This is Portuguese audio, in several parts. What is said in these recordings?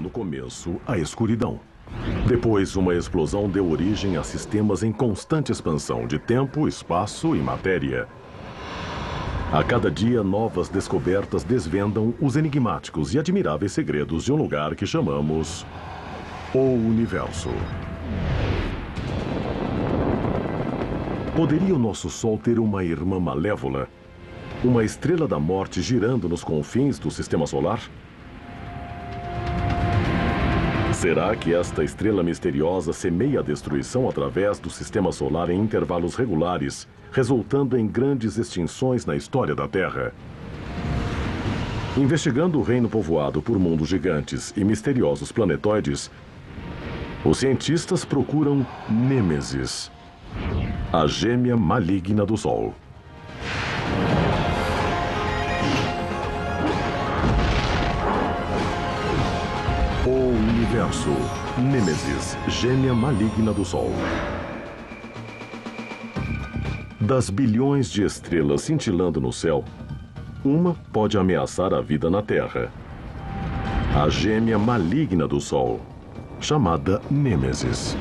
no começo, a escuridão. Depois, uma explosão deu origem a sistemas em constante expansão de tempo, espaço e matéria. A cada dia, novas descobertas desvendam os enigmáticos e admiráveis segredos de um lugar que chamamos o Universo. Poderia o nosso Sol ter uma irmã malévola? Uma estrela da morte girando nos confins do Sistema Solar? Será que esta estrela misteriosa semeia a destruição através do Sistema Solar em intervalos regulares, resultando em grandes extinções na história da Terra? Investigando o reino povoado por mundos gigantes e misteriosos planetoides, os cientistas procuram Nêmesis, a gêmea maligna do Sol. O Universo. Nêmesis, gêmea maligna do Sol. Das bilhões de estrelas cintilando no céu, uma pode ameaçar a vida na Terra. A gêmea maligna do Sol, chamada Nêmesis.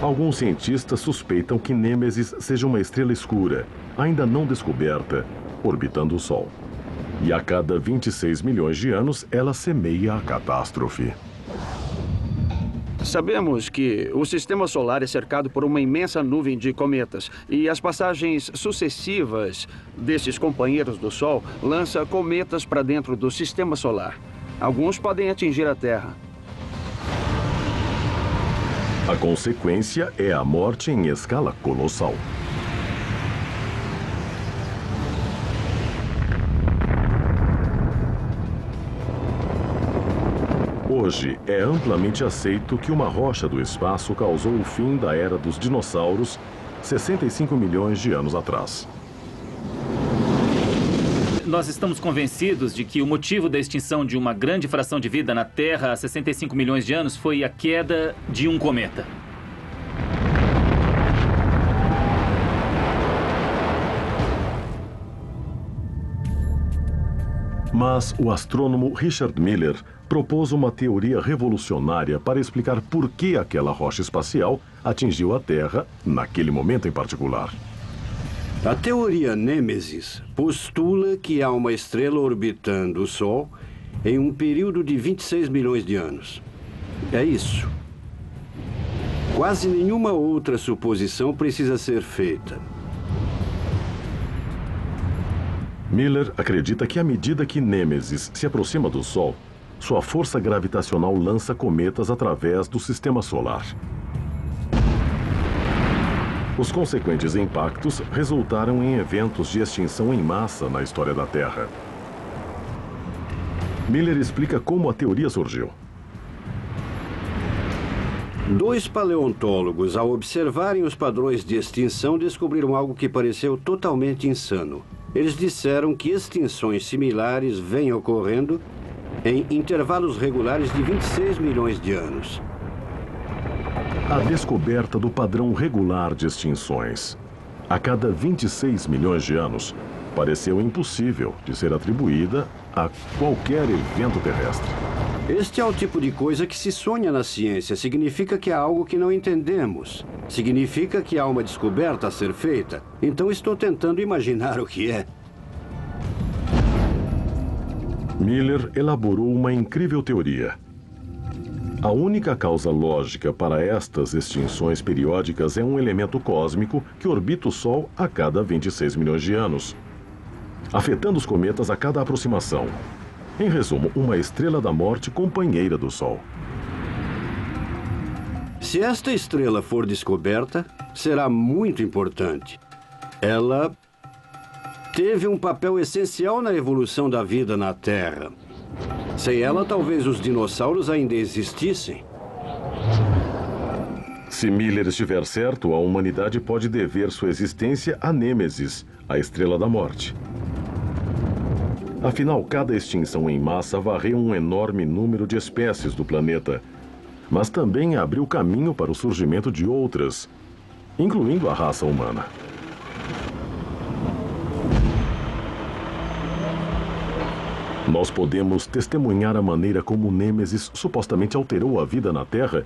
Alguns cientistas suspeitam que Nêmesis seja uma estrela escura, ainda não descoberta, orbitando o Sol. E a cada 26 milhões de anos, ela semeia a catástrofe. Sabemos que o Sistema Solar é cercado por uma imensa nuvem de cometas e as passagens sucessivas desses companheiros do Sol lançam cometas para dentro do Sistema Solar. Alguns podem atingir a Terra. A consequência é a morte em escala colossal. Hoje, é amplamente aceito que uma rocha do espaço causou o fim da era dos dinossauros 65 milhões de anos atrás. Nós estamos convencidos de que o motivo da extinção de uma grande fração de vida na Terra há 65 milhões de anos foi a queda de um cometa. Mas o astrônomo Richard Miller propôs uma teoria revolucionária para explicar por que aquela rocha espacial atingiu a Terra naquele momento em particular. A teoria Nêmesis postula que há uma estrela orbitando o Sol em um período de 26 milhões de anos. É isso. Quase nenhuma outra suposição precisa ser feita. Miller acredita que à medida que Nêmesis se aproxima do Sol, sua força gravitacional lança cometas através do Sistema Solar. Os consequentes impactos resultaram em eventos de extinção em massa na história da Terra. Miller explica como a teoria surgiu. Dois paleontólogos, ao observarem os padrões de extinção, descobriram algo que pareceu totalmente insano. Eles disseram que extinções similares vêm ocorrendo em intervalos regulares de 26 milhões de anos. A descoberta do padrão regular de extinções a cada 26 milhões de anos pareceu impossível de ser atribuída a qualquer evento terrestre. Este é o tipo de coisa que se sonha na ciência. Significa que há algo que não entendemos. Significa que há uma descoberta a ser feita. Então estou tentando imaginar o que é. Miller elaborou uma incrível teoria. A única causa lógica para estas extinções periódicas é um elemento cósmico que orbita o Sol a cada 26 milhões de anos, afetando os cometas a cada aproximação. Em resumo, uma estrela da morte companheira do Sol. Se esta estrela for descoberta, será muito importante. Ela teve um papel essencial na evolução da vida na Terra. Sem ela, talvez os dinossauros ainda existissem. Se Miller estiver certo, a humanidade pode dever sua existência a Nêmesis, a estrela da morte. Afinal, cada extinção em massa varreu um enorme número de espécies do planeta, mas também abriu caminho para o surgimento de outras, incluindo a raça humana. Nós podemos testemunhar a maneira como Nêmesis supostamente alterou a vida na Terra,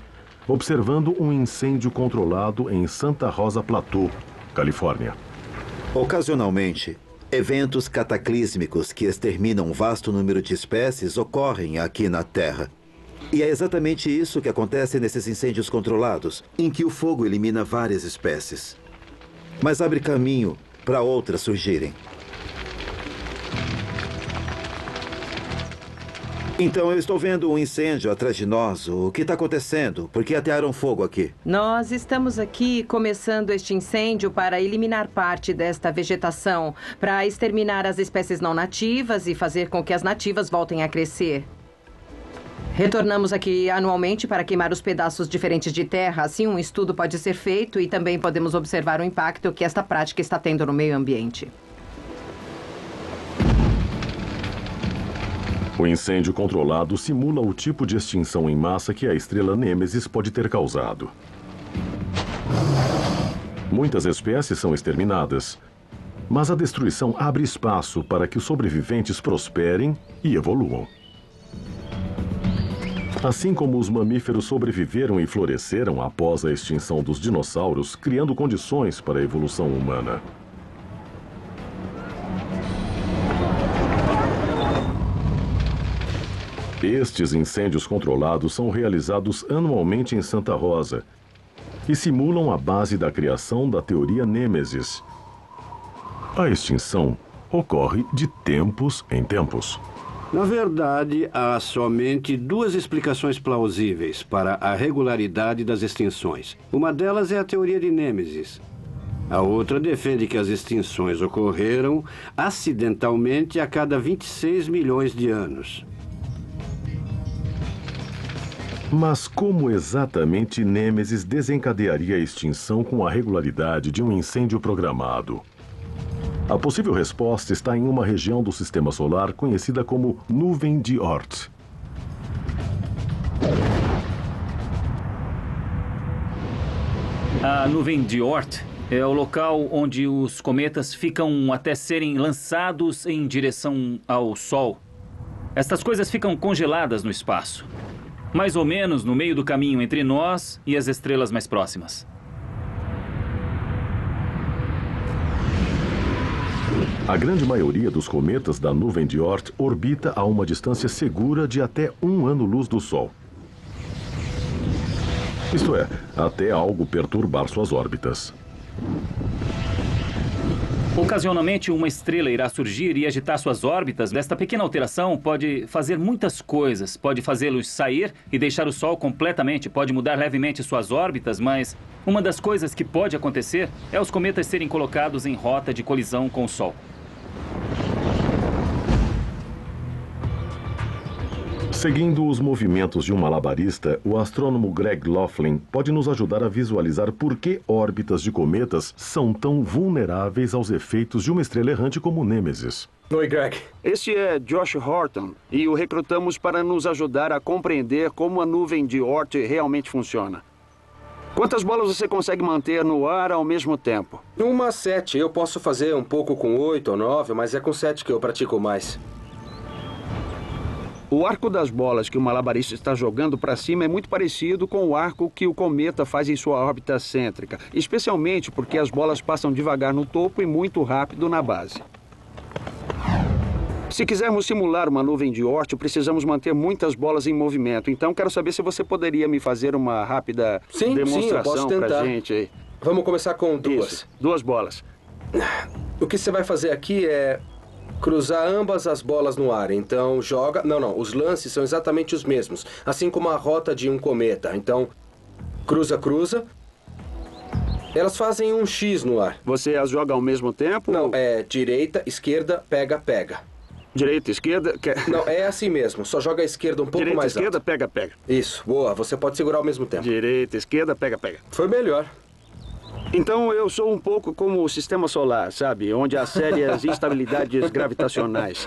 observando um incêndio controlado em Santa Rosa Plateau, Califórnia. Ocasionalmente, eventos cataclísmicos que exterminam um vasto número de espécies ocorrem aqui na Terra. E é exatamente isso que acontece nesses incêndios controlados, em que o fogo elimina várias espécies, mas abre caminho para outras surgirem. Então eu estou vendo um incêndio atrás de nós. O que está acontecendo? Por que atearam fogo aqui? Nós estamos aqui começando este incêndio para eliminar parte desta vegetação, para exterminar as espécies não nativas e fazer com que as nativas voltem a crescer. Retornamos aqui anualmente para queimar os pedaços diferentes de terra. Assim, um estudo pode ser feito e também podemos observar o impacto que esta prática está tendo no meio ambiente. O incêndio controlado simula o tipo de extinção em massa que a estrela Nêmesis pode ter causado. Muitas espécies são exterminadas, mas a destruição abre espaço para que os sobreviventes prosperem e evoluam. Assim como os mamíferos sobreviveram e floresceram após a extinção dos dinossauros, criando condições para a evolução humana. Estes incêndios controlados são realizados anualmente em Santa Rosa e simulam a base da criação da teoria Nêmesis. A extinção ocorre de tempos em tempos. Na verdade, há somente duas explicações plausíveis para a regularidade das extinções. Uma delas é a teoria de Nêmesis. A outra defende que as extinções ocorreram acidentalmente a cada 26 milhões de anos. Mas como exatamente Nêmesis desencadearia a extinção com a regularidade de um incêndio programado? A possível resposta está em uma região do Sistema Solar conhecida como Nuvem de Oort. A Nuvem de Oort é o local onde os cometas ficam até serem lançados em direção ao Sol. Estas coisas ficam congeladas no espaço, mais ou menos no meio do caminho entre nós e as estrelas mais próximas. A grande maioria dos cometas da Nuvem de Oort orbita a uma distância segura de até 1 ano-luz do Sol. Isto é, até algo perturbar suas órbitas. Ocasionalmente, uma estrela irá surgir e agitar suas órbitas. Esta pequena alteração pode fazer muitas coisas. Pode fazê-los sair e deixar o Sol completamente. Pode mudar levemente suas órbitas, mas uma das coisas que pode acontecer é os cometas serem colocados em rota de colisão com o Sol. Seguindo os movimentos de um malabarista, o astrônomo Greg Laughlin pode nos ajudar a visualizar por que órbitas de cometas são tão vulneráveis aos efeitos de uma estrela errante como Nêmesis. Oi, Greg. Esse é Josh Horton e o recrutamos para nos ajudar a compreender como a Nuvem de Oort realmente funciona. Quantas bolas você consegue manter no ar ao mesmo tempo? Uma 7. Eu posso fazer um pouco com 8 ou 9, mas é com 7 que eu pratico mais. O arco das bolas que o malabarista está jogando para cima é muito parecido com o arco que o cometa faz em sua órbita cêntrica, especialmente porque as bolas passam devagar no topo e muito rápido na base. Se quisermos simular uma nuvem de Oort, precisamos manter muitas bolas em movimento. Então, quero saber se você poderia me fazer uma rápida demonstração para a gente aí. Vamos começar com 2. Isso, 2 bolas. O que você vai fazer aqui é cruzar ambas as bolas no ar. Então, joga... Não. Os lances são exatamente os mesmos. Assim como a rota de um cometa. Então, cruza. Elas fazem um X no ar. Você as joga ao mesmo tempo? Não, é direita, esquerda, pega. Direita, esquerda... Não, é assim mesmo. Só joga a esquerda um pouco direita, mais alto. Direita, esquerda, pega. Isso, boa. Você pode segurar ao mesmo tempo. Direita, esquerda, pega. Foi melhor. Então, eu sou um pouco como o Sistema Solar, sabe? Onde há sérias instabilidades gravitacionais.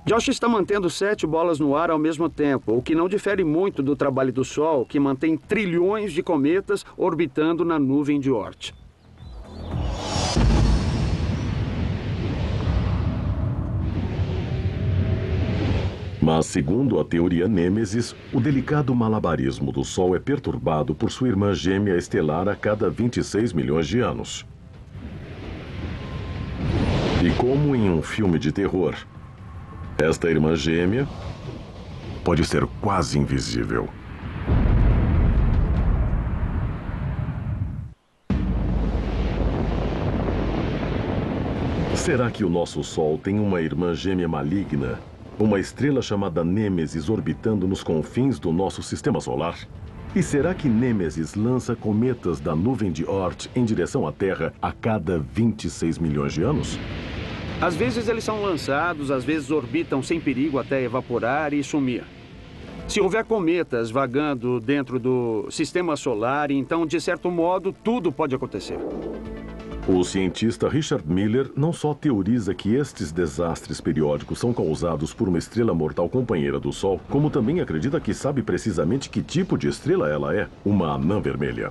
Josh está mantendo 7 bolas no ar ao mesmo tempo, o que não difere muito do trabalho do Sol, que mantém trilhões de cometas orbitando na Nuvem de Oort. Mas, segundo a teoria Nêmesis, o delicado malabarismo do Sol é perturbado por sua irmã gêmea estelar a cada 26 milhões de anos. E como em um filme de terror, esta irmã gêmea pode ser quase invisível. Será que o nosso Sol tem uma irmã gêmea maligna? Uma estrela chamada Nêmesis orbitando nos confins do nosso sistema solar? E será que Nêmesis lança cometas da nuvem de Oort em direção à Terra a cada 26 milhões de anos? Às vezes eles são lançados, às vezes orbitam sem perigo até evaporar e sumir. Se houver cometas vagando dentro do sistema solar, então, de certo modo, tudo pode acontecer. O cientista Richard Miller não só teoriza que estes desastres periódicos são causados por uma estrela mortal companheira do Sol, como também acredita que sabe precisamente que tipo de estrela ela é, uma anã vermelha.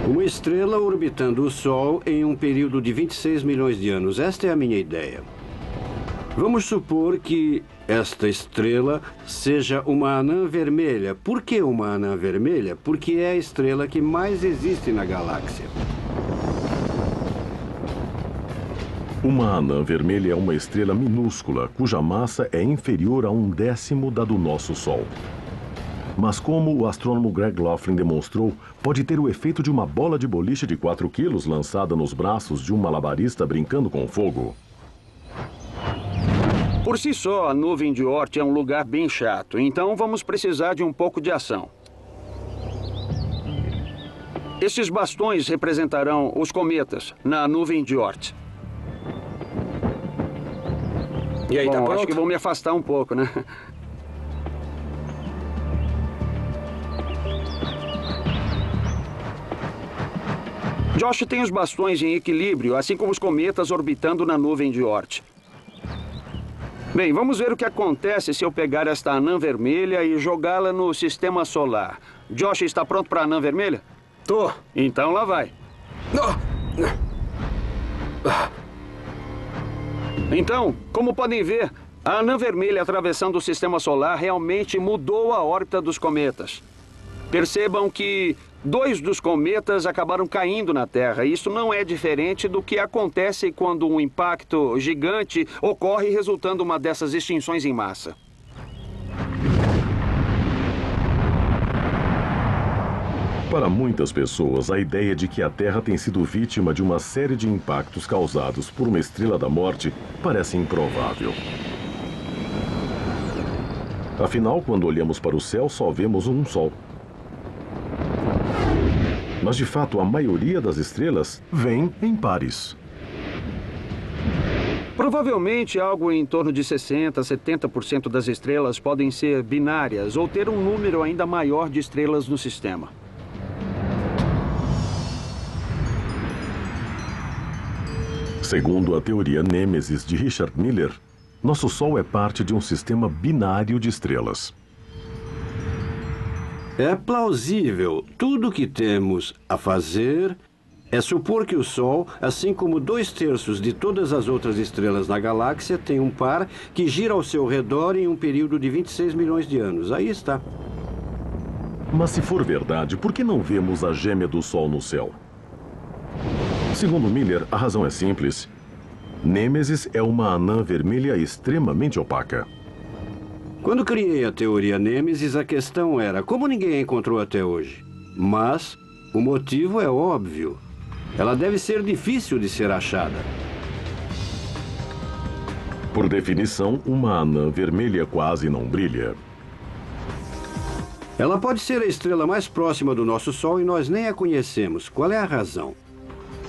Uma estrela orbitando o Sol em um período de 26 milhões de anos. Esta é a minha ideia. Vamos supor que esta estrela seja uma anã vermelha. Por que uma anã vermelha? Porque é a estrela que mais existe na galáxia. Uma anã vermelha é uma estrela minúscula, cuja massa é inferior a 1/10 da do nosso Sol. Mas como o astrônomo Greg Laughlin demonstrou, pode ter o efeito de uma bola de boliche de 4 quilos lançada nos braços de um malabarista brincando com fogo. Por si só, a nuvem de Oort é um lugar bem chato, então vamos precisar de um pouco de ação. Estes bastões representarão os cometas na nuvem de Oort. E aí, Bom, tá pronto? acho que vou me afastar um pouco, né? Josh tem os bastões em equilíbrio, assim como os cometas orbitando na nuvem de Oort. Bem, vamos ver o que acontece se eu pegar esta anã vermelha e jogá-la no sistema solar. Josh, está pronto para a anã vermelha? Tô. Então lá vai. Então, como podem ver, a anã vermelha atravessando o sistema solar realmente mudou a órbita dos cometas. Percebam que 2 dos cometas acabaram caindo na Terra. Isso não é diferente do que acontece quando um impacto gigante ocorre, resultando uma dessas extinções em massa. Para muitas pessoas, a ideia de que a Terra tem sido vítima de uma série de impactos causados por uma estrela da morte parece improvável. Afinal, quando olhamos para o céu, só vemos um Sol. Mas, de fato, a maioria das estrelas vem em pares. Provavelmente, algo em torno de 60% a 70% das estrelas podem ser binárias ou ter um número ainda maior de estrelas no sistema. Segundo a teoria Nêmesis de Richard Miller, nosso Sol é parte de um sistema binário de estrelas. É plausível. Tudo o que temos a fazer é supor que o Sol, assim como 2/3 de todas as outras estrelas na galáxia, tem um par que gira ao seu redor em um período de 26 milhões de anos. Aí está. Mas se for verdade, por que não vemos a gêmea do Sol no céu? Segundo Miller, a razão é simples. Nêmesis é uma anã vermelha extremamente opaca. Quando criei a teoria Nêmesis, a questão era como ninguém a encontrou até hoje. Mas o motivo é óbvio. Ela deve ser difícil de ser achada. Por definição, uma anã vermelha quase não brilha. Ela pode ser a estrela mais próxima do nosso Sol e nós nem a conhecemos. Qual é a razão?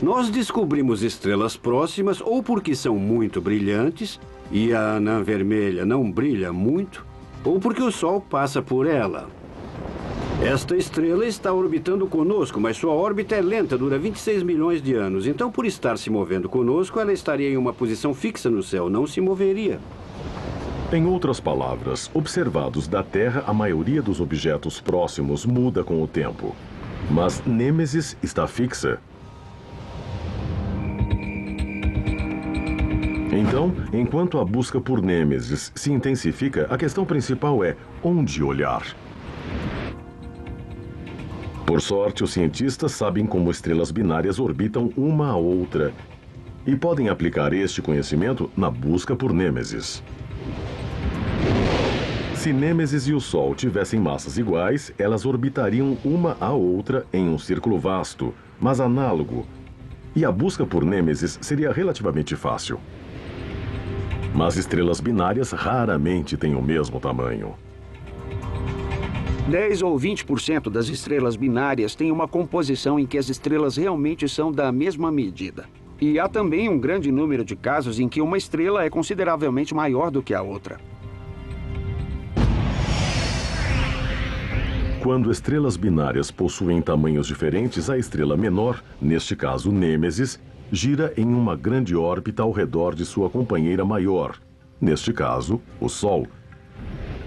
Nós descobrimos estrelas próximas ou porque são muito brilhantes e a anã vermelha não brilha muito, ou porque o Sol passa por ela. Esta estrela está orbitando conosco, mas sua órbita é lenta, dura 26 milhões de anos. Então, por estar se movendo conosco, ela estaria em uma posição fixa no céu, não se moveria. Em outras palavras, observados da Terra, a maioria dos objetos próximos muda com o tempo. Mas Nêmesis está fixa. Então, enquanto a busca por Nêmesis se intensifica, a questão principal é onde olhar. Por sorte, os cientistas sabem como estrelas binárias orbitam uma a outra e podem aplicar este conhecimento na busca por Nêmesis. Se Nêmesis e o Sol tivessem massas iguais, elas orbitariam uma a outra em um círculo vasto, mas análogo, e a busca por Nêmesis seria relativamente fácil. Mas estrelas binárias raramente têm o mesmo tamanho. 10 ou 20% das estrelas binárias têm uma composição em que as estrelas realmente são da mesma medida. E há também um grande número de casos em que uma estrela é consideravelmente maior do que a outra. Quando estrelas binárias possuem tamanhos diferentes, a estrela menor, neste caso Nêmesis, gira em uma grande órbita ao redor de sua companheira maior, neste caso, o Sol,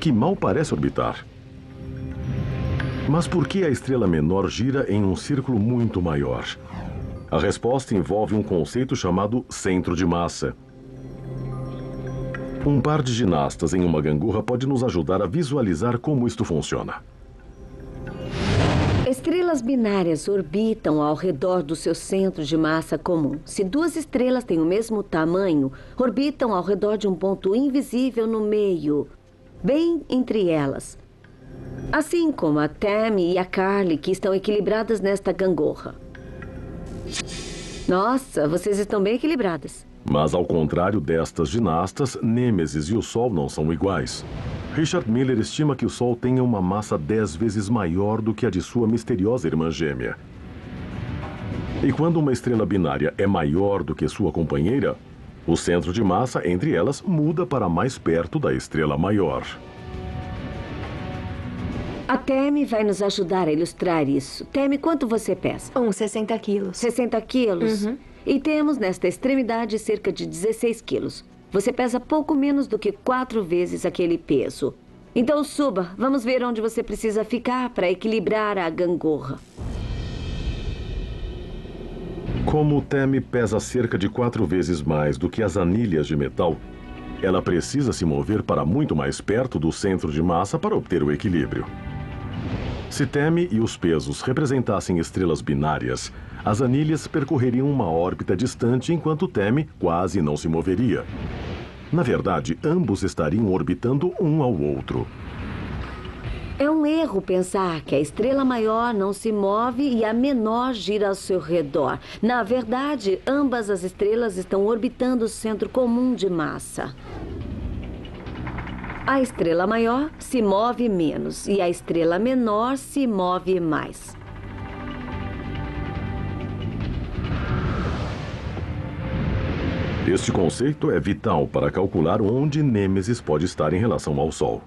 que mal parece orbitar. Mas por que a estrela menor gira em um círculo muito maior? A resposta envolve um conceito chamado centro de massa. Um par de ginastas em uma gangorra pode nos ajudar a visualizar como isto funciona. Estrelas binárias orbitam ao redor do seu centro de massa comum. Se duas estrelas têm o mesmo tamanho, orbitam ao redor de um ponto invisível no meio, bem entre elas. Assim como a Tammy e a Carly, que estão equilibradas nesta gangorra. Nossa, vocês estão bem equilibradas. Mas, ao contrário destas ginastas, Nêmesis e o Sol não são iguais. Richard Miller estima que o Sol tenha uma massa 10 vezes maior do que a de sua misteriosa irmã gêmea. E quando uma estrela binária é maior do que sua companheira, o centro de massa entre elas muda para mais perto da estrela maior. A Tammy vai nos ajudar a ilustrar isso. Tammy, quanto você pesa? Uns 60 quilos. 60 quilos? Uhum. E temos nesta extremidade cerca de 16 quilos. Você pesa pouco menos do que 4 vezes aquele peso. Então suba, vamos ver onde você precisa ficar para equilibrar a gangorra. Como Tammy pesa cerca de 4 vezes mais do que as anilhas de metal, ela precisa se mover para muito mais perto do centro de massa para obter o equilíbrio. Se Tammy e os pesos representassem estrelas binárias, as anilhas percorreriam uma órbita distante enquanto Tammy quase não se moveria. Na verdade, ambos estariam orbitando um ao outro. É um erro pensar que a estrela maior não se move e a menor gira ao seu redor. Na verdade, ambas as estrelas estão orbitando o centro comum de massa. A estrela maior se move menos e a estrela menor se move mais. Este conceito é vital para calcular onde Nêmesis pode estar em relação ao Sol.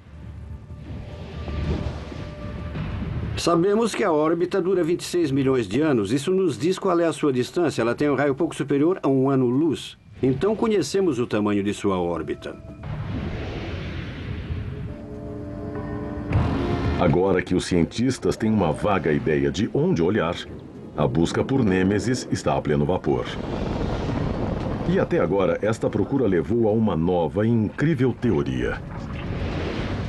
Sabemos que a órbita dura 26 milhões de anos. Isso nos diz qual é a sua distância. Ela tem um raio pouco superior a 1 ano-luz. Então conhecemos o tamanho de sua órbita. Agora que os cientistas têm uma vaga ideia de onde olhar, a busca por Nêmesis está a pleno vapor. E até agora, esta procura levou a uma nova e incrível teoria.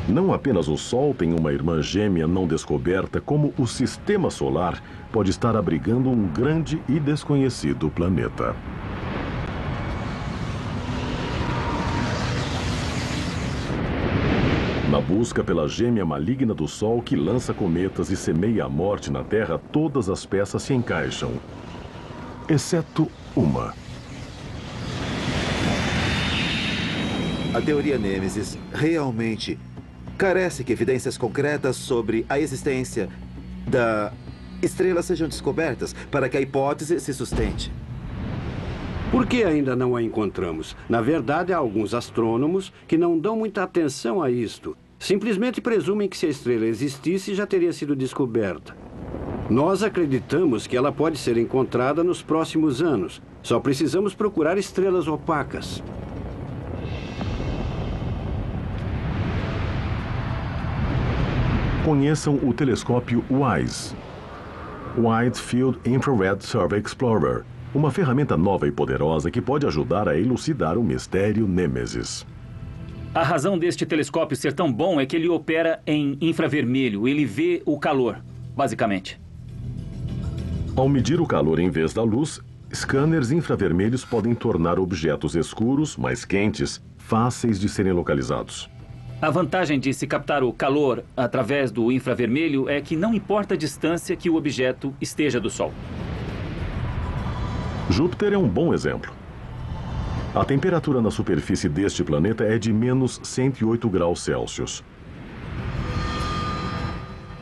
Não apenas o Sol tem uma irmã gêmea não descoberta, como o Sistema Solar pode estar abrigando um grande e desconhecido planeta. Na busca pela gêmea maligna do Sol que lança cometas e semeia a morte na Terra, todas as peças se encaixam, exceto uma. A teoria Nêmesis realmente carece que evidências concretas sobre a existência da estrela sejam descobertas para que a hipótese se sustente. Por que ainda não a encontramos? Na verdade, há alguns astrônomos que não dão muita atenção a isto. Simplesmente presumem que se a estrela existisse, já teria sido descoberta. Nós acreditamos que ela pode ser encontrada nos próximos anos. Só precisamos procurar estrelas opacas. Conheçam o telescópio WISE, Wide Field Infrared Survey Explorer, Uma ferramenta nova e poderosa que pode ajudar a elucidar o mistério Nêmesis. A razão deste telescópio ser tão bom é que ele opera em infravermelho. Ele vê o calor, basicamente. Ao medir o calor em vez da luz, scanners infravermelhos podem tornar objetos escuros, mais quentes, fáceis de serem localizados. A vantagem de se captar o calor através do infravermelho é que não importa a distância que o objeto esteja do Sol. Júpiter é um bom exemplo. A temperatura na superfície deste planeta é de menos 108 graus Celsius.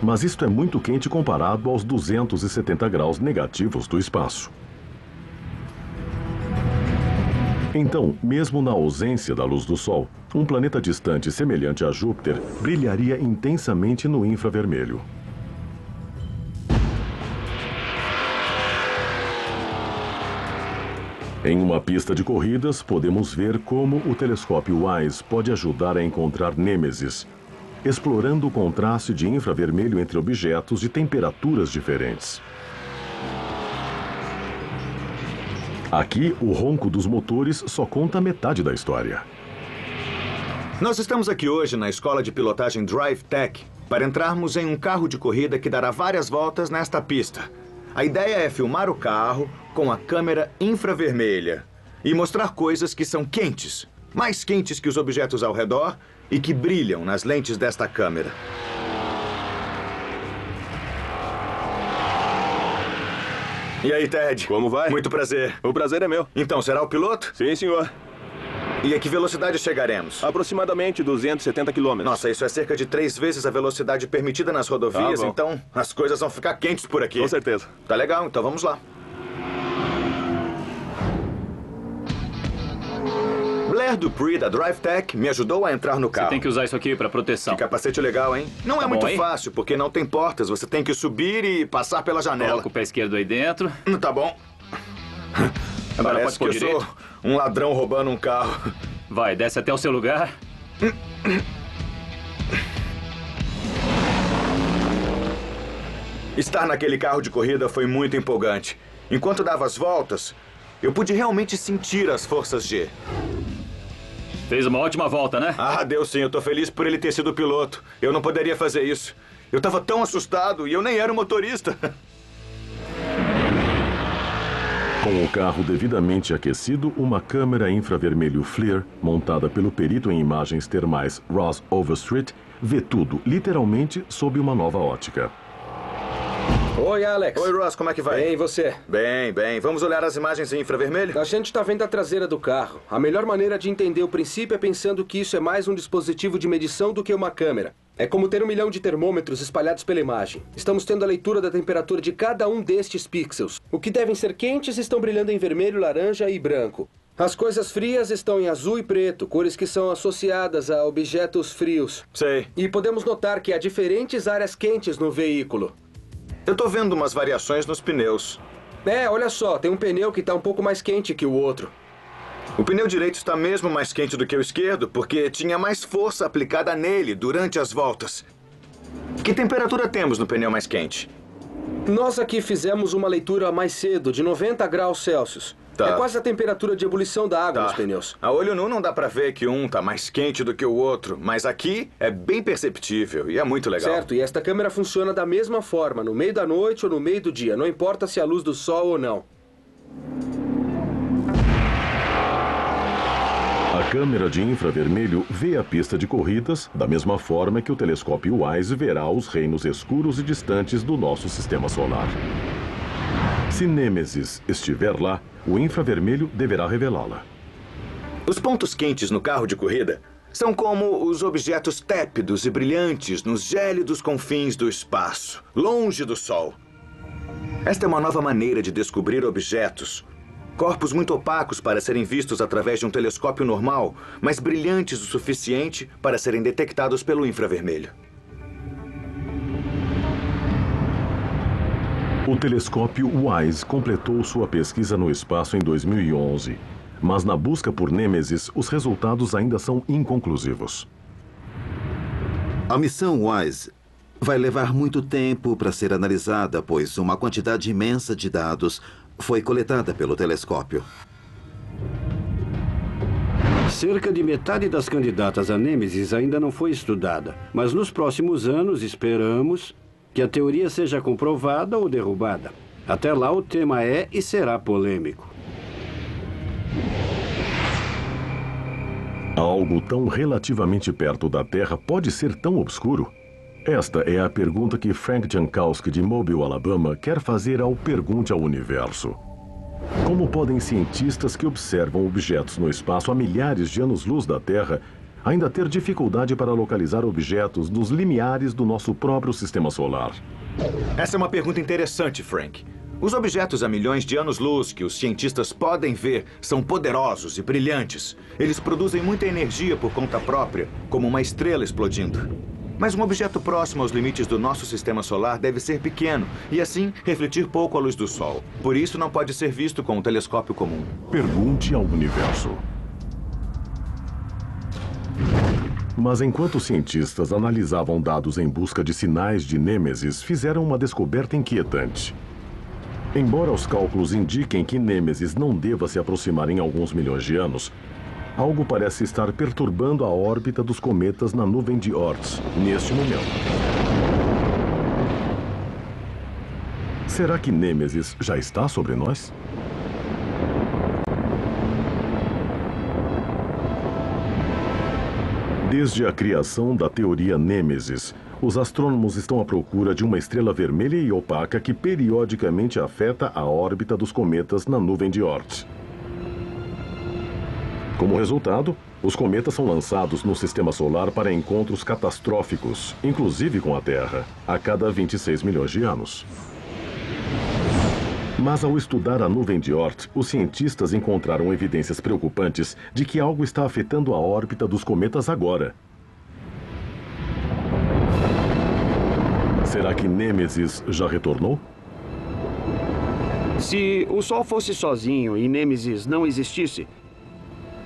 Mas isto é muito quente comparado aos 270 graus negativos do espaço. Então, mesmo na ausência da luz do Sol, um planeta distante semelhante a Júpiter brilharia intensamente no infravermelho. Em uma pista de corridas, podemos ver como o telescópio WISE pode ajudar a encontrar Nêmesis, explorando o contraste de infravermelho entre objetos de temperaturas diferentes. Aqui, o ronco dos motores só conta metade da história. Nós estamos aqui hoje na escola de pilotagem Drive Tech para entrarmos em um carro de corrida que dará várias voltas nesta pista. A ideia é filmar o carro com a câmera infravermelha e mostrar coisas que são quentes, mais quentes que os objetos ao redor e que brilham nas lentes desta câmera. E aí, Ted? Como vai? Muito prazer. O prazer é meu. Então, será o piloto? Sim, senhor. E a que velocidade chegaremos? Aproximadamente 270 km. Nossa, isso é cerca de 3 vezes a velocidade permitida nas rodovias, Tá bom. então as coisas vão ficar quentes por aqui. Com certeza. Tá legal, então vamos lá. Blair Dupree, da Drive Tech, me ajudou a entrar no carro. Você tem que usar isso aqui para proteção. Que capacete legal, hein? Não é Tá muito bom aí? fácil, porque não tem portas. Você tem que subir e passar pela janela. Coloca o pé esquerdo aí dentro. Tá bom. Agora Parece pode que pôr eu direito. sou um ladrão roubando um carro. Vai, desce até o seu lugar. Estar naquele carro de corrida foi muito empolgante. Enquanto dava as voltas, eu pude realmente sentir as forças G. Fez uma ótima volta, né? Ah, deu sim. Eu tô feliz por ele ter sido piloto. Eu não poderia fazer isso. Eu tava tão assustado e eu nem era o motorista. Com o carro devidamente aquecido, uma câmera infravermelho FLIR, montada pelo perito em imagens termais Ross Overstreet, vê tudo, literalmente, sob uma nova ótica. Oi, Alex. Oi, Ross, como é que vai? Bem, e você? Bem, bem. Vamos olhar as imagens em infravermelho? A gente tá vendo a traseira do carro. A melhor maneira de entender o princípio é pensando que isso é mais um dispositivo de medição do que uma câmera. É como ter 1 milhão de termômetros espalhados pela imagem. Estamos tendo a leitura da temperatura de cada um destes pixels. O que devem ser quentes estão brilhando em vermelho, laranja e branco. As coisas frias estão em azul e preto, cores que são associadas a objetos frios. Sei. E podemos notar que há diferentes áreas quentes no veículo. Eu tô vendo umas variações nos pneus. Olha só, tem um pneu que tá um pouco mais quente que o outro. O pneu direito está mesmo mais quente do que o esquerdo, porque tinha mais força aplicada nele durante as voltas. Que temperatura temos no pneu mais quente? Nós aqui fizemos uma leitura mais cedo, de 90 graus Celsius. Tá. É quase a temperatura de ebulição da água nos pneus. A olho nu não dá pra ver que um tá mais quente do que o outro, mas aqui é bem perceptível e é muito legal. Certo, e esta câmera funciona da mesma forma, no meio da noite ou no meio do dia. Não importa se há luz do sol ou não. A câmera de infravermelho vê a pista de corridas da mesma forma que o telescópio WISE verá os reinos escuros e distantes do nosso sistema solar. Se Nêmesis estiver lá, o infravermelho deverá revelá-la. Os pontos quentes no carro de corrida são como os objetos tépidos e brilhantes nos gélidos confins do espaço, longe do Sol. Esta é uma nova maneira de descobrir objetos. Corpos muito opacos para serem vistos através de um telescópio normal, mas brilhantes o suficiente para serem detectados pelo infravermelho. O telescópio WISE completou sua pesquisa no espaço em 2011, mas na busca por Nêmesis, os resultados ainda são inconclusivos. A missão WISE vai levar muito tempo para ser analisada, pois uma quantidade imensa de dados foi coletada pelo telescópio. Cerca de metade das candidatas a Nêmesis ainda não foi estudada, mas nos próximos anos esperamos que a teoria seja comprovada ou derrubada. Até lá o tema é e será polêmico. Algo tão relativamente perto da Terra pode ser tão obscuro? Esta é a pergunta que Frank Jankowski, de Mobile, Alabama, quer fazer ao Pergunte ao Universo. Como podem cientistas que observam objetos no espaço a milhares de anos-luz da Terra ainda ter dificuldade para localizar objetos nos limiares do nosso próprio sistema solar? Essa é uma pergunta interessante, Frank. Os objetos a milhões de anos-luz que os cientistas podem ver são poderosos e brilhantes. Eles produzem muita energia por conta própria, como uma estrela explodindo. Mas um objeto próximo aos limites do nosso sistema solar deve ser pequeno e, assim, refletir pouco a luz do Sol. Por isso, não pode ser visto com um telescópio comum. Pergunte ao Universo. Mas enquanto os cientistas analisavam dados em busca de sinais de Nêmesis, fizeram uma descoberta inquietante. Embora os cálculos indiquem que Nêmesis não deva se aproximar em alguns milhões de anos, algo parece estar perturbando a órbita dos cometas na nuvem de Oort neste momento. Será que Nêmesis já está sobre nós? Desde a criação da teoria Nêmesis, os astrônomos estão à procura de uma estrela vermelha e opaca que periodicamente afeta a órbita dos cometas na nuvem de Oort. Como resultado, os cometas são lançados no sistema solar para encontros catastróficos, inclusive com a Terra, a cada 26 milhões de anos. Mas ao estudar a nuvem de Oort, os cientistas encontraram evidências preocupantes de que algo está afetando a órbita dos cometas agora. Será que Nêmesis já retornou? Se o Sol fosse sozinho e Nêmesis não existisse,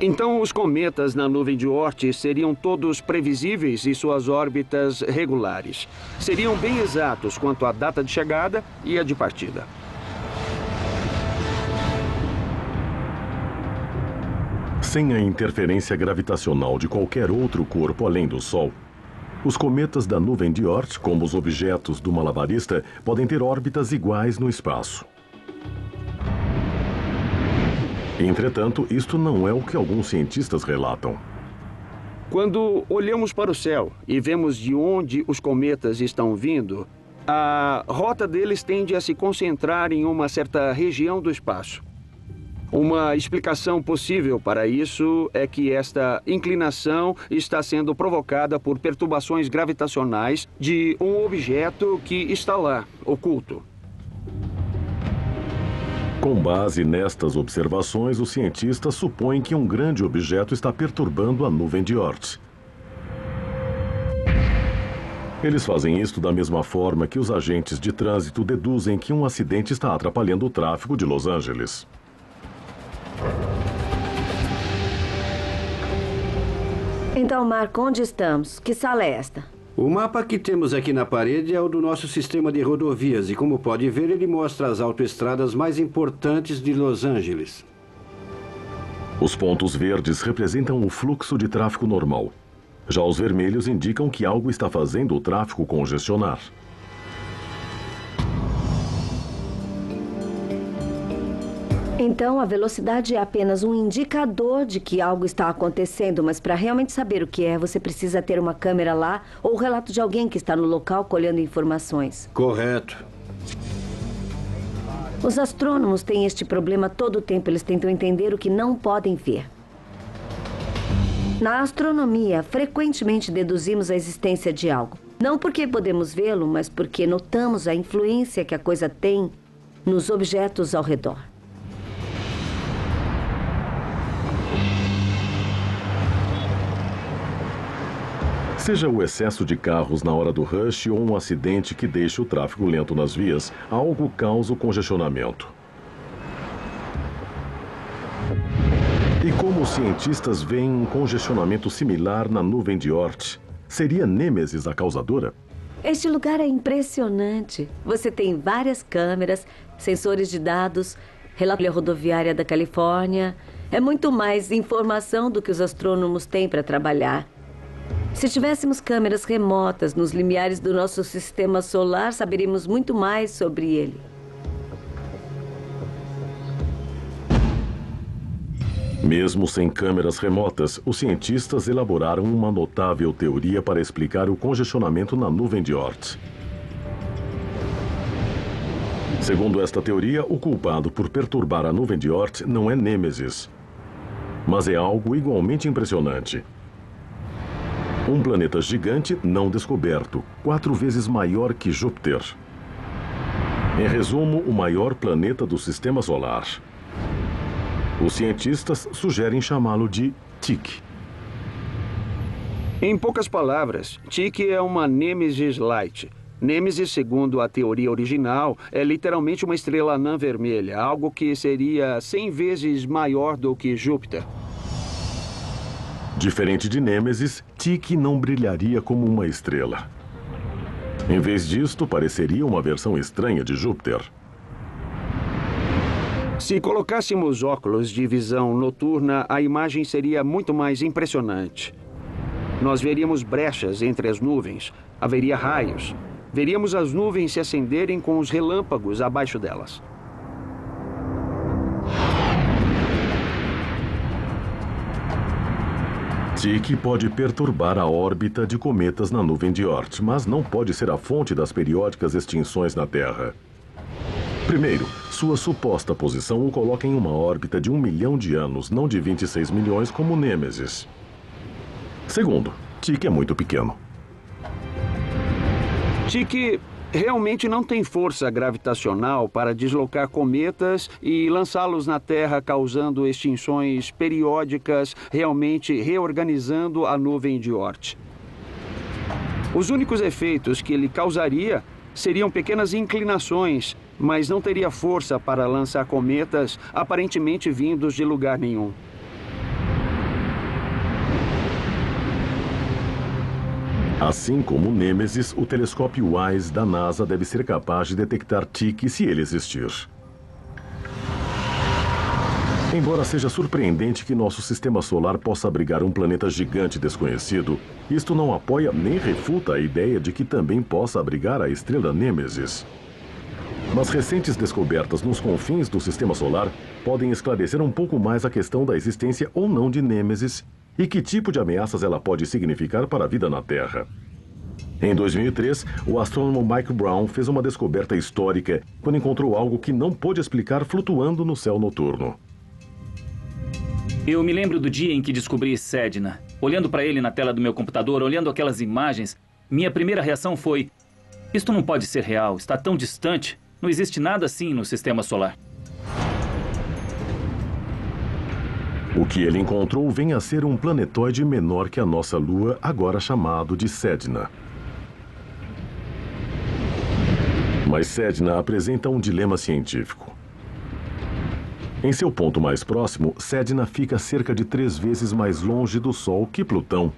então os cometas na nuvem de Oort seriam todos previsíveis e suas órbitas regulares. Seriam bem exatos quanto à data de chegada e a de partida. Sem a interferência gravitacional de qualquer outro corpo além do Sol, os cometas da nuvem de Oort, como os objetos do malabarista, podem ter órbitas iguais no espaço. Entretanto, isto não é o que alguns cientistas relatam. Quando olhamos para o céu e vemos de onde os cometas estão vindo, a rota deles tende a se concentrar em uma certa região do espaço. Uma explicação possível para isso é que esta inclinação está sendo provocada por perturbações gravitacionais de um objeto que está lá, oculto. Com base nestas observações, os cientistas supõem que um grande objeto está perturbando a nuvem de Oort. Eles fazem isto da mesma forma que os agentes de trânsito deduzem que um acidente está atrapalhando o tráfego de Los Angeles. Então, Marco, onde estamos? Que sala é esta? O mapa que temos aqui na parede é o do nosso sistema de rodovias e, como pode ver, ele mostra as autoestradas mais importantes de Los Angeles. Os pontos verdes representam o fluxo de tráfego normal. Já os vermelhos indicam que algo está fazendo o tráfego congestionar. Então, a velocidade é apenas um indicador de que algo está acontecendo, mas para realmente saber o que é, você precisa ter uma câmera lá ou o relato de alguém que está no local colhendo informações. Correto. Os astrônomos têm este problema todo o tempo. Eles tentam entender o que não podem ver. Na astronomia, frequentemente deduzimos a existência de algo. Não porque podemos vê-lo, mas porque notamos a influência que a coisa tem nos objetos ao redor. Seja o excesso de carros na hora do rush ou um acidente que deixa o tráfego lento nas vias, algo causa o congestionamento. E como os cientistas veem um congestionamento similar na nuvem de Oort, seria Nêmesis a causadora? Este lugar é impressionante. Você tem várias câmeras, sensores de dados, relatório rodoviária da Califórnia. É muito mais informação do que os astrônomos têm para trabalhar. Se tivéssemos câmeras remotas nos limiares do nosso sistema solar, saberíamos muito mais sobre ele. Mesmo sem câmeras remotas, os cientistas elaboraram uma notável teoria para explicar o congestionamento na nuvem de Oort. Segundo esta teoria, o culpado por perturbar a nuvem de Oort não é Nêmesis, mas é algo igualmente impressionante. Um planeta gigante não descoberto, 4 vezes maior que Júpiter. Em resumo, o maior planeta do Sistema Solar. Os cientistas sugerem chamá-lo de Tyche. Em poucas palavras, Tyche é uma Nêmesis Light. Nêmesis, segundo a teoria original, é literalmente uma estrela anã vermelha, algo que seria 100 vezes maior do que Júpiter. Diferente de Nêmesis, Tyche não brilharia como uma estrela. Em vez disto, pareceria uma versão estranha de Júpiter. Se colocássemos óculos de visão noturna, a imagem seria muito mais impressionante. Nós veríamos brechas entre as nuvens, haveria raios. Veríamos as nuvens se acenderem com os relâmpagos abaixo delas. Tyche pode perturbar a órbita de cometas na nuvem de Oort, mas não pode ser a fonte das periódicas extinções na Terra. Primeiro, sua suposta posição o coloca em uma órbita de 1 milhão de anos, não de 26 milhões como Nêmesis. Segundo, Tyche é muito pequeno. Tyche realmente não tem força gravitacional para deslocar cometas e lançá-los na Terra, causando extinções periódicas, realmente reorganizando a nuvem de Oort. Os únicos efeitos que ele causaria seriam pequenas inclinações, mas não teria força para lançar cometas aparentemente vindos de lugar nenhum. Assim como o Nêmesis, o telescópio WISE da NASA deve ser capaz de detectar Tyche se ele existir. Embora seja surpreendente que nosso sistema solar possa abrigar um planeta gigante desconhecido, isto não apoia nem refuta a ideia de que também possa abrigar a estrela Nêmesis. Mas recentes descobertas nos confins do sistema solar podem esclarecer um pouco mais a questão da existência ou não de Nêmesis e que tipo de ameaças ela pode significar para a vida na Terra. Em 2003, o astrônomo Mike Brown fez uma descoberta histórica quando encontrou algo que não pôde explicar flutuando no céu noturno. Eu me lembro do dia em que descobri Sedna. Olhando para ele na tela do meu computador, olhando aquelas imagens, minha primeira reação foi: isto não pode ser real, está tão distante, não existe nada assim no sistema solar. O que ele encontrou vem a ser um planetóide menor que a nossa Lua, agora chamado de Sedna. Mas Sedna apresenta um dilema científico. Em seu ponto mais próximo, Sedna fica cerca de 3 vezes mais longe do Sol que Plutão,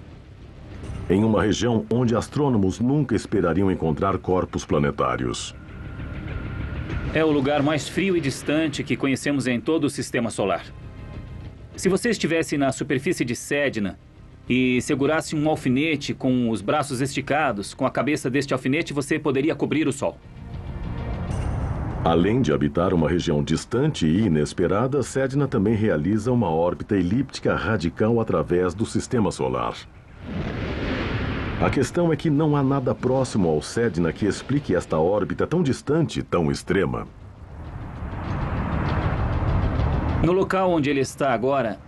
em uma região onde astrônomos nunca esperariam encontrar corpos planetários. É o lugar mais frio e distante que conhecemos em todo o sistema solar. Se você estivesse na superfície de Sedna e segurasse um alfinete com os braços esticados, com a cabeça deste alfinete, você poderia cobrir o Sol. Além de habitar uma região distante e inesperada, Sedna também realiza uma órbita elíptica radical através do sistema solar. A questão é que não há nada próximo ao Sedna que explique esta órbita tão distante e tão extrema. No local onde ele está agora,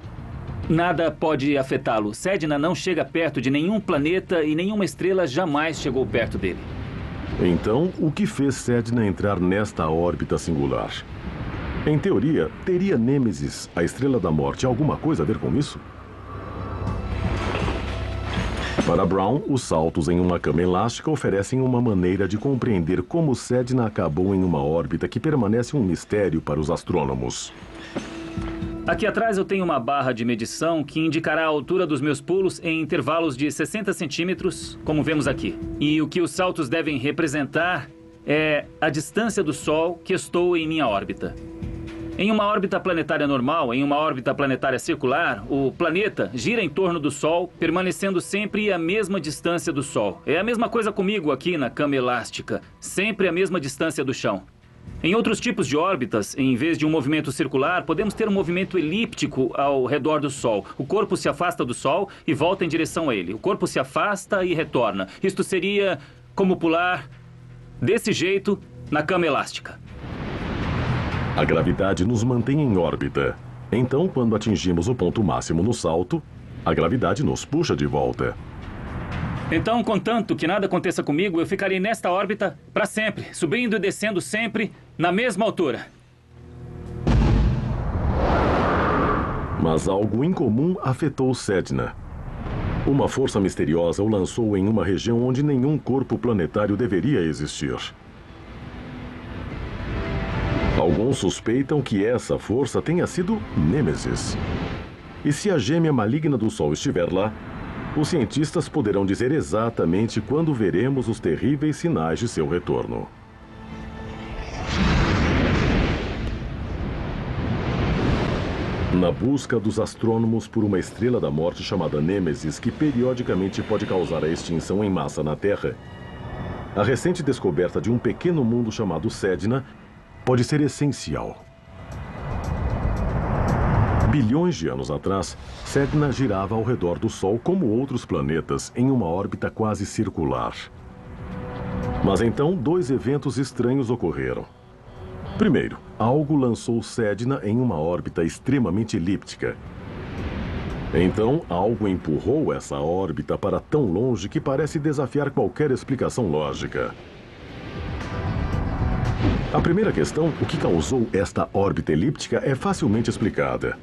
nada pode afetá-lo. Sedna não chega perto de nenhum planeta e nenhuma estrela jamais chegou perto dele. Então, o que fez Sedna entrar nesta órbita singular? Em teoria, teria Nêmesis, a estrela da morte, alguma coisa a ver com isso? Para Brown, os saltos em uma cama elástica oferecem uma maneira de compreender como Sedna acabou em uma órbita que permanece um mistério para os astrônomos. Aqui atrás eu tenho uma barra de medição que indicará a altura dos meus pulos em intervalos de 60 centímetros, como vemos aqui. E o que os saltos devem representar é a distância do Sol que estou em minha órbita. Em uma órbita planetária normal, em uma órbita planetária circular, o planeta gira em torno do Sol, permanecendo sempre à mesma distância do Sol. É a mesma coisa comigo aqui na cama elástica, sempre a mesma distância do chão. Em outros tipos de órbitas, em vez de um movimento circular, podemos ter um movimento elíptico ao redor do Sol. O corpo se afasta do Sol e volta em direção a ele. O corpo se afasta e retorna. Isto seria como pular desse jeito na cama elástica. A gravidade nos mantém em órbita. Então, quando atingimos o ponto máximo no salto, a gravidade nos puxa de volta. Então, contanto que nada aconteça comigo, eu ficarei nesta órbita para sempre, subindo e descendo sempre na mesma altura. Mas algo incomum afetou Sedna. Uma força misteriosa o lançou em uma região onde nenhum corpo planetário deveria existir. Alguns suspeitam que essa força tenha sido Nêmesis. E se a gêmea maligna do Sol estiver lá, os cientistas poderão dizer exatamente quando veremos os terríveis sinais de seu retorno. Na busca dos astrônomos por uma estrela da morte chamada Nêmesis, que periodicamente pode causar a extinção em massa na Terra, a recente descoberta de um pequeno mundo chamado Sedna pode ser essencial. Bilhões de anos atrás, Sedna girava ao redor do Sol como outros planetas em uma órbita quase circular. Mas então, dois eventos estranhos ocorreram. Primeiro, algo lançou Sedna em uma órbita extremamente elíptica. Então, algo empurrou essa órbita para tão longe que parece desafiar qualquer explicação lógica. A primeira questão, o que causou esta órbita elíptica, é facilmente explicada.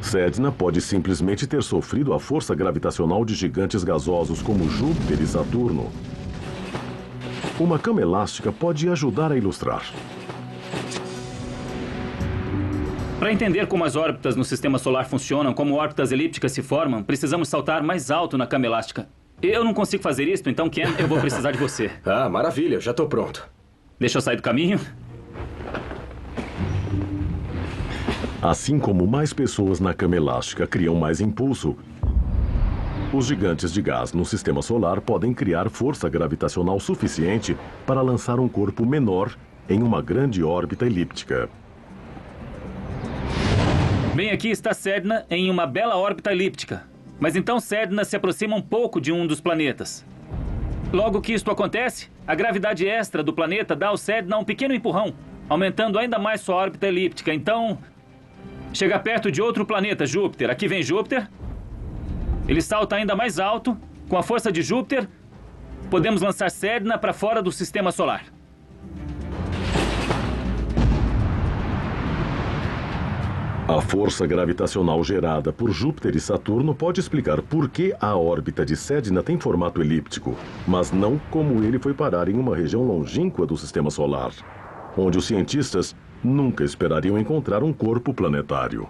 Sedna pode simplesmente ter sofrido a força gravitacional de gigantes gasosos como Júpiter e Saturno. Uma cama elástica pode ajudar a ilustrar. Para entender como as órbitas no sistema solar funcionam, como órbitas elípticas se formam, precisamos saltar mais alto na cama elástica. Eu não consigo fazer isso, então, Ken, eu vou precisar de você. Ah, maravilha, já estou pronto. Deixa eu sair do caminho. Assim como mais pessoas na cama elástica criam mais impulso, os gigantes de gás no sistema solar podem criar força gravitacional suficiente para lançar um corpo menor em uma grande órbita elíptica. Bem, aqui está Sedna em uma bela órbita elíptica. Mas então Sedna se aproxima um pouco de um dos planetas. Logo que isto acontece, a gravidade extra do planeta dá ao Sedna um pequeno empurrão, aumentando ainda mais sua órbita elíptica. Então, chega perto de outro planeta, Júpiter. Aqui vem Júpiter. Ele salta ainda mais alto. Com a força de Júpiter, podemos lançar Sedna para fora do sistema solar. A força gravitacional gerada por Júpiter e Saturno pode explicar por que a órbita de Sedna tem formato elíptico, mas não como ele foi parar em uma região longínqua do sistema solar, onde os cientistas nunca esperariam encontrar um corpo planetário.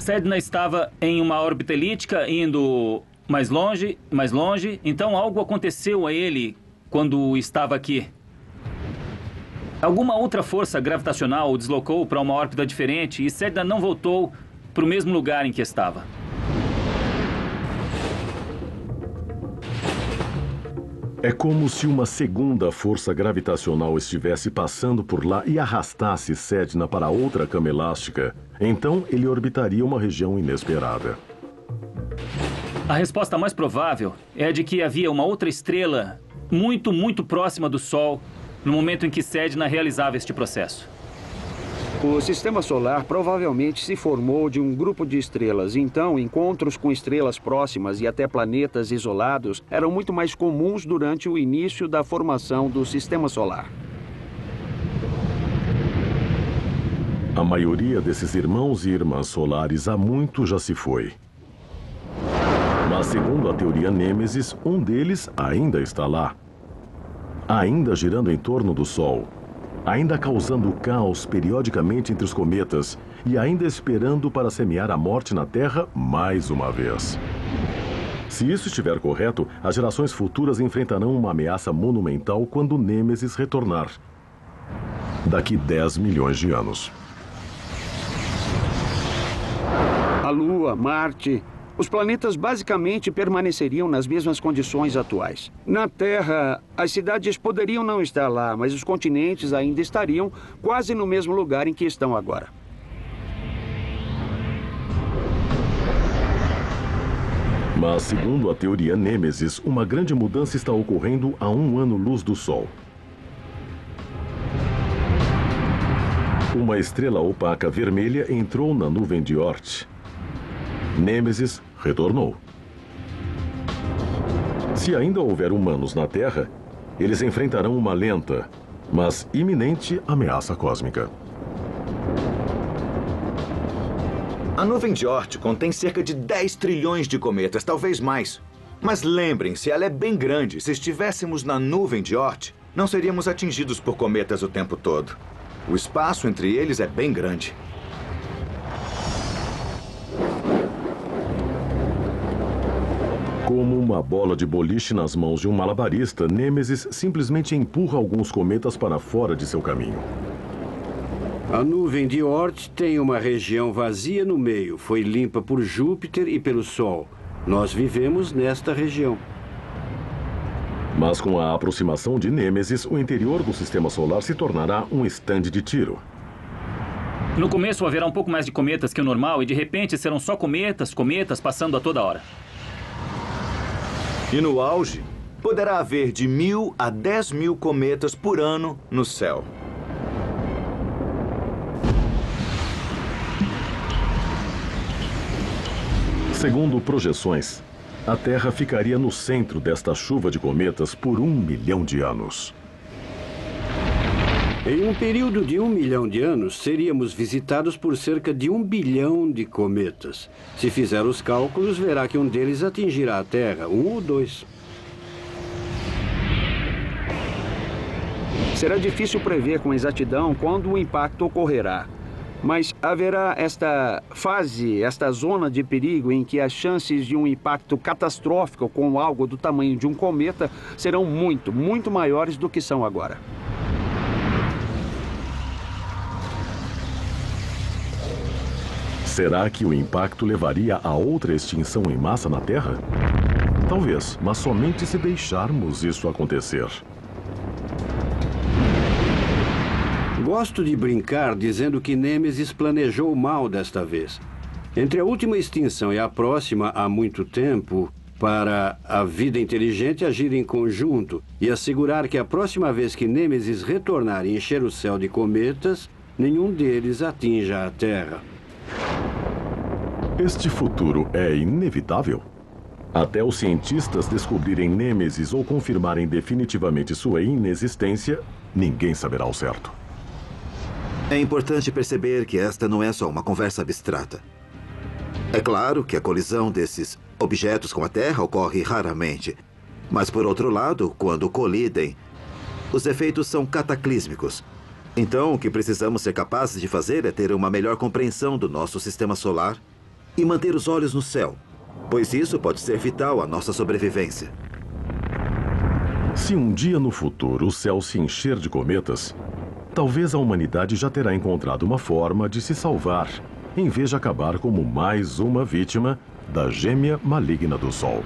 Sedna estava em uma órbita elíptica, indo mais longe, então algo aconteceu a ele quando estava aqui. Alguma outra força gravitacional o deslocou para uma órbita diferente e Sedna não voltou para o mesmo lugar em que estava. É como se uma segunda força gravitacional estivesse passando por lá e arrastasse Sedna para outra cama elástica. Então, ele orbitaria uma região inesperada. A resposta mais provável é a de que havia uma outra estrela muito, muito próxima do Sol no momento em que Sedna realizava este processo. O sistema solar provavelmente se formou de um grupo de estrelas. Então, encontros com estrelas próximas e até planetas isolados eram muito mais comuns durante o início da formação do sistema solar. A maioria desses irmãos e irmãs solares há muito já se foi. Mas, segundo a teoria Nêmesis, um deles ainda está lá. Ainda girando em torno do Sol, ainda causando caos periodicamente entre os cometas e ainda esperando para semear a morte na Terra mais uma vez. Se isso estiver correto, as gerações futuras enfrentarão uma ameaça monumental quando Nêmesis retornar. Daqui 10 milhões de anos. A Lua, Marte... Os planetas basicamente permaneceriam nas mesmas condições atuais. Na Terra, as cidades poderiam não estar lá, mas os continentes ainda estariam quase no mesmo lugar em que estão agora. Mas, segundo a teoria Nêmesis, uma grande mudança está ocorrendo a 1 ano-luz do Sol. Uma estrela opaca vermelha entrou na nuvem de Oort. Nêmesis retornou. Se ainda houver humanos na Terra, eles enfrentarão uma lenta, mas iminente ameaça cósmica. A nuvem de Oort contém cerca de 10 trilhões de cometas, talvez mais. Mas lembrem-se, ela é bem grande. Se estivéssemos na nuvem de Oort, não seríamos atingidos por cometas o tempo todo. O espaço entre eles é bem grande. Como uma bola de boliche nas mãos de um malabarista, Nêmesis simplesmente empurra alguns cometas para fora de seu caminho. A nuvem de Oort tem uma região vazia no meio. Foi limpa por Júpiter e pelo Sol. Nós vivemos nesta região. Mas com a aproximação de Nêmesis, o interior do sistema solar se tornará um estande de tiro. No começo haverá um pouco mais de cometas que o normal e de repente serão só cometas passando a toda hora. E no auge, poderá haver de 1.000 a 10.000 cometas por ano no céu. Segundo projeções, a Terra ficaria no centro desta chuva de cometas por 1 milhão de anos. Em um período de 1 milhão de anos, seríamos visitados por cerca de 1 bilhão de cometas. Se fizer os cálculos, verá que um deles atingirá a Terra, 1 ou 2. Será difícil prever com exatidão quando o impacto ocorrerá. Mas haverá esta fase, esta zona de perigo em que as chances de um impacto catastrófico com algo do tamanho de um cometa serão muito maiores do que são agora. Será que o impacto levaria a outra extinção em massa na Terra? Talvez, mas somente se deixarmos isso acontecer. Gosto de brincar dizendo que Nêmesis planejou mal desta vez. Entre a última extinção e a próxima, há muito tempo, para a vida inteligente agir em conjunto e assegurar que a próxima vez que Nêmesis retornar e encher o céu de cometas, nenhum deles atinja a Terra. Este futuro é inevitável? Até os cientistas descobrirem Nêmesis ou confirmarem definitivamente sua inexistência, ninguém saberá ao certo. É importante perceber que esta não é só uma conversa abstrata. É claro que a colisão desses objetos com a Terra ocorre raramente. Mas, por outro lado, quando colidem, os efeitos são cataclísmicos. Então, o que precisamos ser capazes de fazer é ter uma melhor compreensão do nosso sistema solar e manter os olhos no céu, pois isso pode ser vital à nossa sobrevivência. Se um dia no futuro o céu se encher de cometas, talvez a humanidade já terá encontrado uma forma de se salvar, em vez de acabar como mais uma vítima da gêmea maligna do Sol.